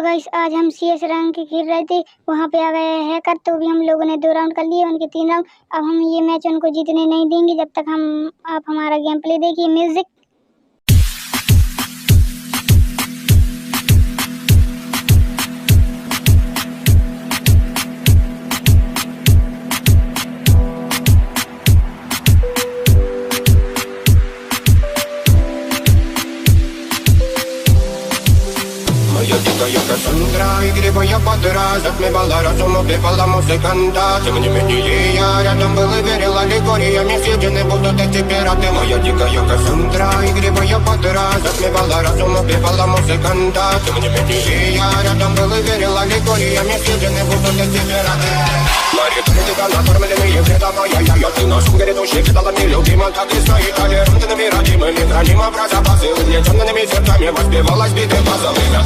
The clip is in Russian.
गाइस आज हम CS rank के खेल रहे थे, वहाँ पे आ गए हैकर, तो भी हम लोगों ने 2 राउंड कर लिए, उनके 3 राउंड। अब हम ये मैच उनको जीतने नहीं देंगे जब तक आप हमारा गेम प्ले देखिए। म्यूजिक। Моя дикая Кассандра, игривая подра, затмевала разум, убивала музыканта. Тем не менее я рядом был и верил аллегориями, съедены будут эти пираты. Моя дикая Кассандра, игривая подра, затмевала разум, убивала музыканта. Тем не менее я рядом был и верил аллегориями, съедены будут эти пираты. Мария, критика, накормленные предавая я. Ты нашим грядущим кидалами любима, так и стоит толерантными, родимыми, хранимо про запасы. Увлеченными сердцами воспевалась биты базовыми.